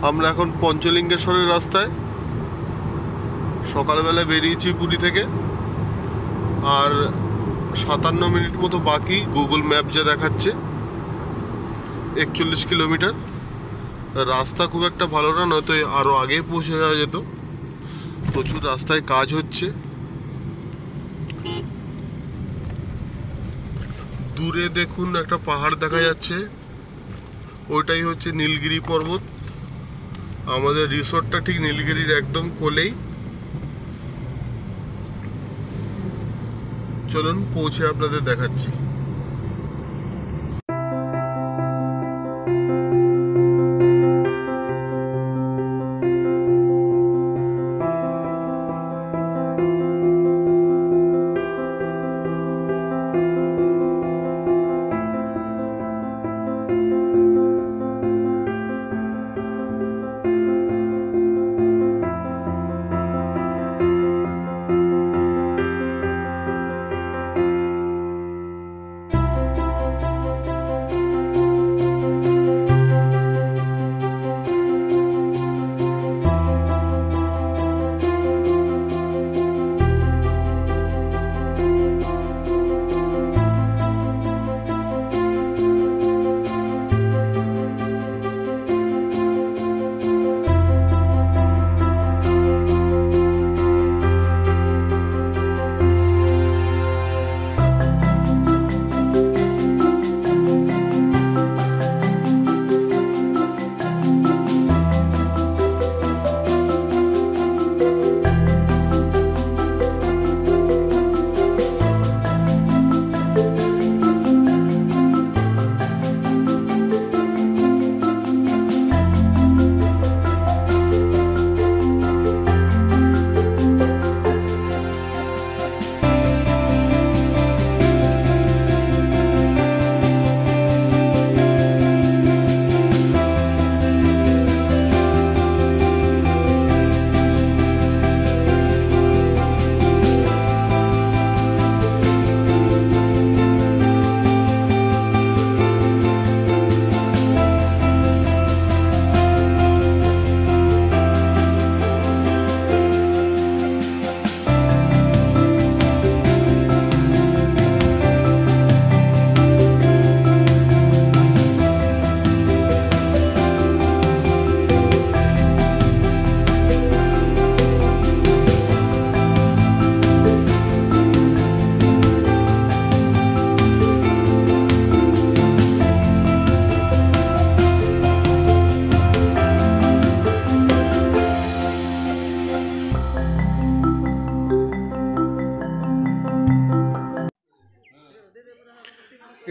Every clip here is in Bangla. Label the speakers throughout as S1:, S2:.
S1: আমরা এখন পঞ্চলিঙ্গেশ্বরের রাস্তায় সকালবেলা বেরিয়েছি পুরী থেকে, আর 57 মিনিট মতো বাকি। গুগল ম্যাপ যা দেখাচ্ছে 41 কিলোমিটার। রাস্তা খুব একটা ভালো না, নয়তো আরও আগে পৌঁছে যাওয়া যেত। প্রচুর রাস্তায় কাজ হচ্ছে। দূরে দেখুন একটা পাহাড় দেখা যাচ্ছে, ওইটাই হচ্ছে নীলগিরি পর্বত। আমাদের রিসোর্টটা ঠিক নীলগিরির একদম কোলেই। চলুন পৌঁছে আপনাদের দেখাচ্ছি।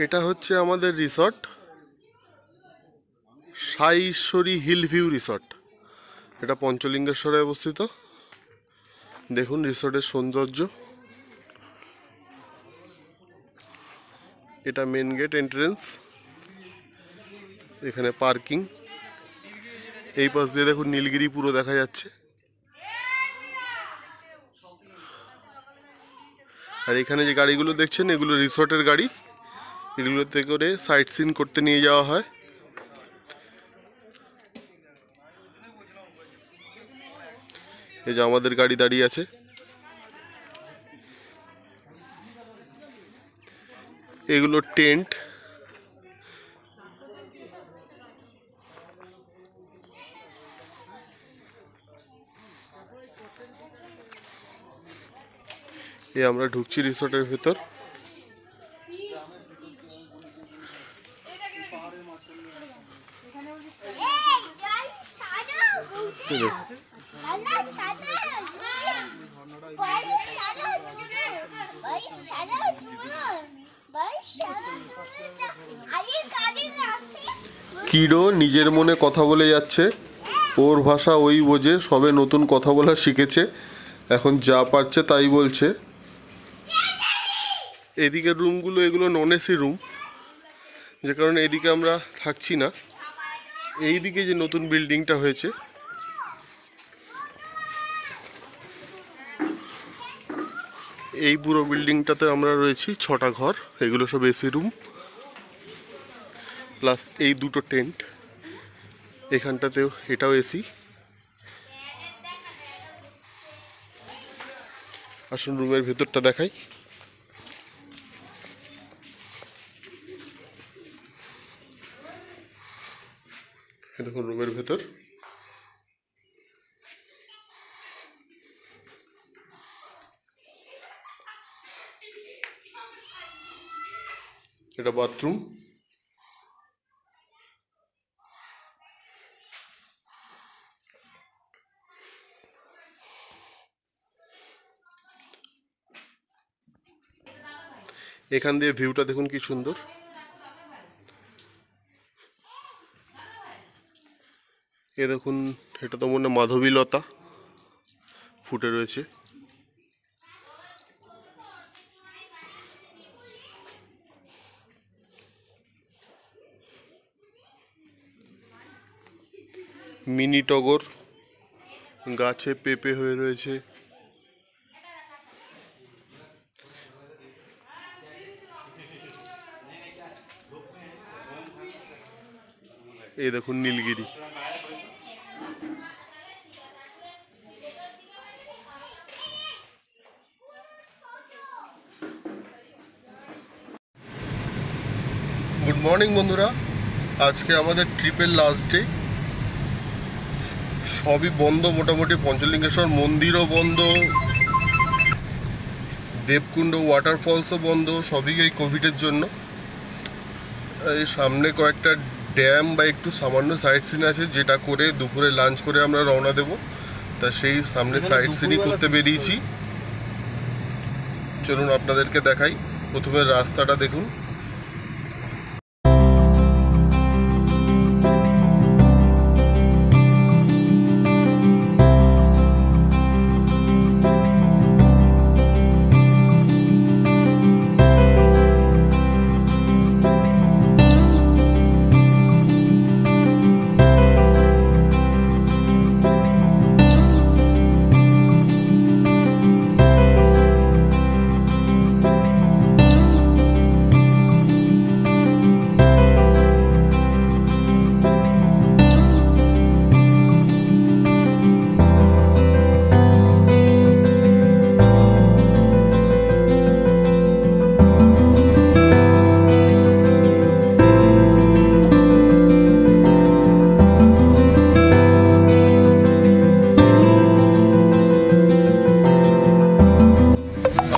S1: এটা হচ্ছে আমাদের রিসর্ট, সাইশ্বরী হিল ভিউ রিসর্ট। এটা পঞ্চলিঙ্গেশ্বরে অবস্থিত। দেখুন রিসর্টের সৌন্দর্য। এটা মেন গেট এন্ট্রেন্স, এখানে পার্কিং। এই পাশ দিয়ে দেখুন নীলগিরি পুরো দেখা যাচ্ছে। আর এখানে যে গাড়িগুলো দেখছেন এগুলো রিসর্টের গাড়ি। এগুলোতে করে সাইট সিন করতে নিয়ে যাওয়া হয়। এই যে আমাদের গাড়ি দাঁড়িয়ে আছে। এগুলো টেন্ট। এই আমরা ঢুকছি রিসর্টের ভেতর। কিডো নিজের মনে কথা বলে যাচ্ছে, ওর ভাষা ওই বোঝে, সবে নতুন কথা বলা শিখেছে, এখন যা পারছে তাই বলছে। এদিকের রুমগুলো এগুলো নন এসি রুম, যে কারণে এদিকে আমরা থাকছি না। এই দিকে যে নতুন বিল্ডিংটা হয়েছে, এই পুরো বিল্ডিংটাতে আমরা রয়েছি 6টা ঘর। এগুলো সব এসি রুম, প্লাস এই দুটো টেন্ট। এখানটাতেও এটাও এসি। আসুন রুমের ভেতরটা দেখাই। দেখুন রুমের ভেতর। এটা বাথরুম। এখান দিয়ে ভিউটা দেখুন কি সুন্দর। এ দেখুন, এটা তো মনে হয় মাধবীলতা ফুটে রয়েছে। মিনি টগর গাছে পেঁপে হয়ে রয়েছে। এই দেখুন নীলগিরি। গুড মর্নিং বন্ধুরা, আজকে আমাদের ট্রিপের লাস্ট ডে। সবই বন্ধ মোটামুটি, পঞ্চলিঙ্গেশ্বর মন্দিরও বন্ধ, দেবকুণ্ড ওয়াটারফলসও বন্ধ, সবই এই কোভিডের জন্য। এই সামনে কয়েকটা ড্যাম বা একটু সামান্য সাইট সিন আছে, যেটা করে দুপুরে লাঞ্চ করে আমরা রওনা দেব। তা সেই সামনে সাইট সিনই করতে বেরিয়েছি। চলুন আপনাদেরকে দেখাই। প্রথমে রাস্তাটা দেখুন।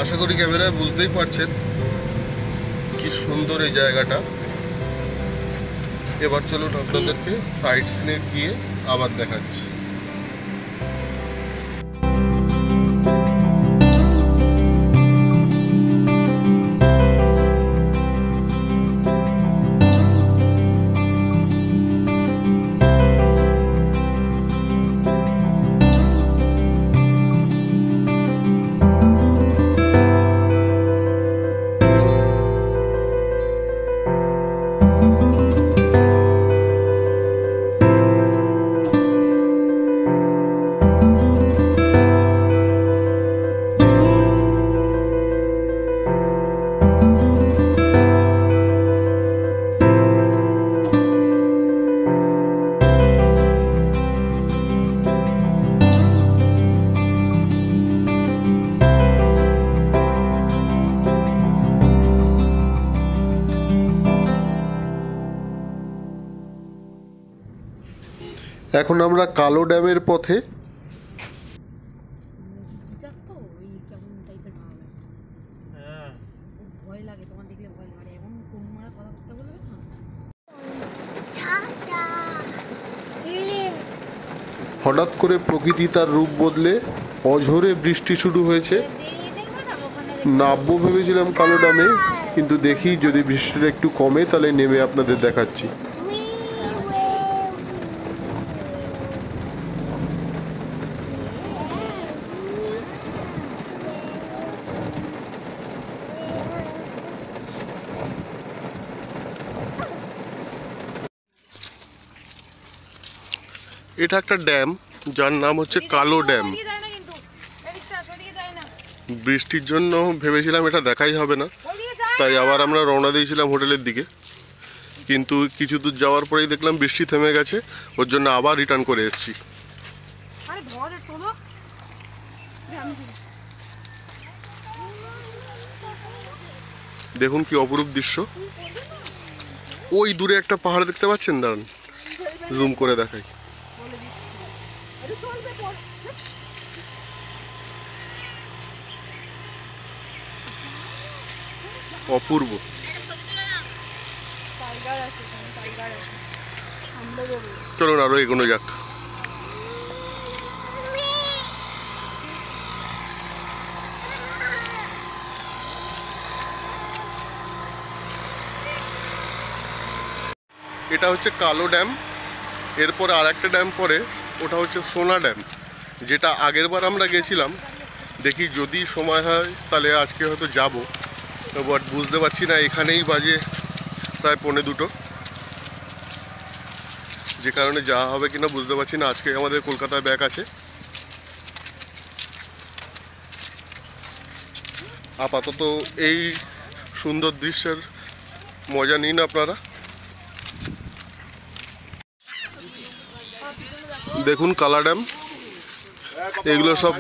S1: আশা করি ক্যামেরায় বুঝতেই পারছেন কি সুন্দর এই জায়গাটা। এবার চলুন আপনাদেরকে সাইট সিনে গিয়ে আবার দেখাচ্ছি। এখন আমরা কালো ড্যামের পথে। হঠাৎ করে প্রকৃতি তার রূপ বদলে অঝোরে বৃষ্টি শুরু হয়েছে। নামবো ভেবেছিলাম কালো ড্যামে, কিন্তু দেখি যদি বৃষ্টিটা একটু কমে তাহলে নেমে আপনাদের দেখাচ্ছি। এটা একটা ড্যাম, যার নাম হচ্ছে কালো ড্যাম। বৃষ্টির জন্য ভেবেছিলাম এটা দেখাই হবে না, তাই আবার আমরা রওনা দিয়েছিলাম হোটেলের দিকে। কিন্তু কিছু দূর যাওয়ার পরেই দেখলাম বৃষ্টি থেমে গেছে, ওর জন্য আবার রিটার্ন করে এসেছি। দেখুন কি অপরূপ দৃশ্য। ওই দূরে একটা পাহাড় দেখতে পাচ্ছেন, দাঁড়ান জুম করে দেখাই। অপূর্ব। চলুন আরো এগোনো যাক। এটা হচ্ছে কালো ড্যাম, এরপর আর একটা ড্যাম পরে, ওটা হচ্ছে সোনা ড্যাম, যেটা আগের বার আমরা গেছিলাম। দেখি যদি সময় হয় তাহলে আজকে হয়তো যাব, বাট বুঝতে পারছি না, এখানেই বাজে প্রায় 1:45, যে কারণে যাওয়া হবে কিনা বুঝতে পারছি না। আজকে আমাদের কলকাতায় ব্যাক আছে। আপাতত এই সুন্দর দৃশ্যের মজা নিন আপনারা। দেখুন কালা ড্যাম, এগুলো সব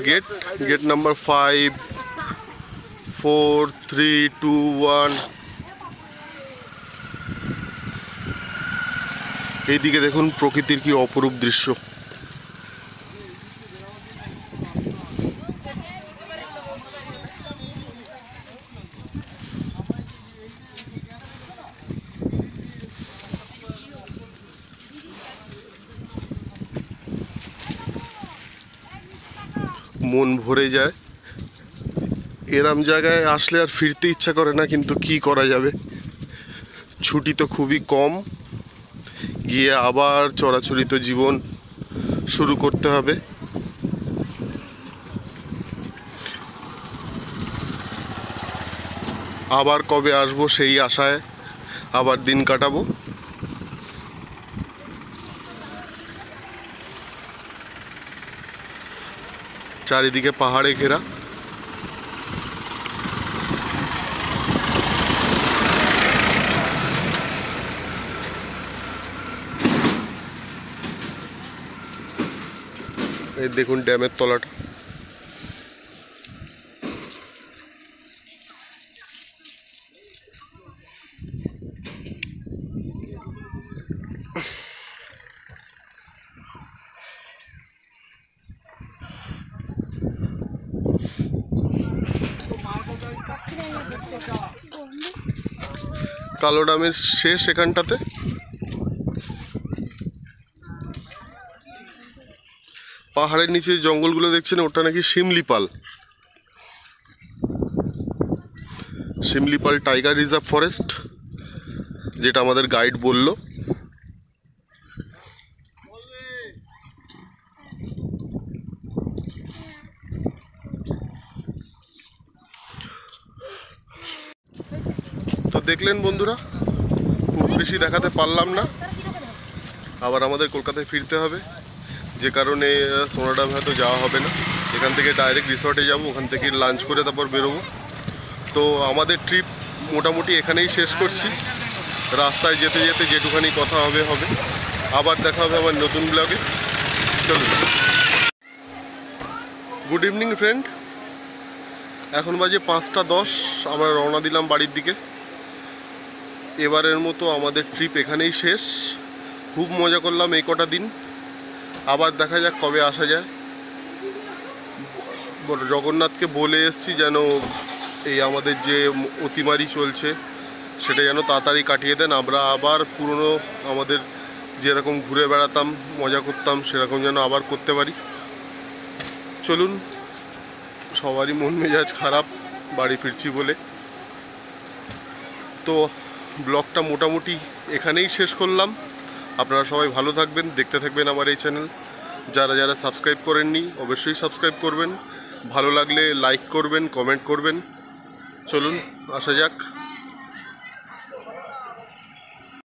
S1: গেট নাম্বার 5, 4, 3, 2, 1। এইদিকে দেখুন প্রকৃতির কি অপরূপ দৃশ্য। মন ভরে যায়, এরম জায়গায় আসলে আর ফিরতে ইচ্ছা করে না, কিন্তু কি করা যাবে, ছুটি তো খুবই কম, গিয়ে আবার চড়াচড়িত জীবন শুরু করতে হবে। আবার কবে আসবো সেই আশায় আবার দিন কাটাবো। চারিদিকে পাহাড়ে ঘেরা। এই দেখুন ড্যামের তলাটা। কালো ড্যামের শেষ এখানটাতে। পাহাড়ের নিচে জঙ্গলগুলো দেখছেন, ওটা নাকি শিমলিপাল টাইগার রিজার্ভ ফরেস্ট, যেটা আমাদের গাইড বলল। তো দেখলেন বন্ধুরা, খুব বেশি দেখাতে পারলাম না, আবার আমাদের কলকাতায় ফিরতে হবে, যে কারণে সোনা ড্যাম হয়তো যাওয়া হবে না। এখান থেকে ডাইরেক্ট রিসর্টে যাব, ওখান থেকে লাঞ্চ করে তারপর বেরোবো। তো আমাদের ট্রিপ মোটামুটি এখানেই শেষ করছি। রাস্তায় যেতে যেতে যেটুখানি কথা হবে। আবার দেখা হবে আমার নতুন ব্লগে। চলুন। গুড ইভিনিং ফ্রেন্ড, এখন বাজে 5:10, আমরা রওনা দিলাম বাড়ির দিকে। এবারের মতো আমাদের ট্রিপ এখানেই শেষ। খুব মজা করলাম এই কটা দিন, আবার দেখা যাক কবে আসা যায়। জগন্নাথকে বলে এসছি যেন এই আমাদের যে অতিমারি চলছে সেটা যেন তাড়াতাড়ি কাটিয়ে দেন, আমরা আবার পুরনো আমাদের যেরকম ঘুরে বেড়াতাম, মজা করতাম, সেরকম যেন আবার করতে পারি। চলুন, সবারই মন মেজাজ খারাপ বাড়ি ফিরছি বলে। তো ব্লগটা মোটামুটি এখানেই শেষ করলাম। আপনারা সবাই ভালো থাকবেন, দেখতে থাকবেন আমার এই চ্যানেল। যারা সাবস্ক্রাইব করেননি অবশ্যই সাবস্ক্রাইব করবেন, ভালো লাগলে লাইক করবেন, কমেন্ট করবেন। চলুন আসা যাক।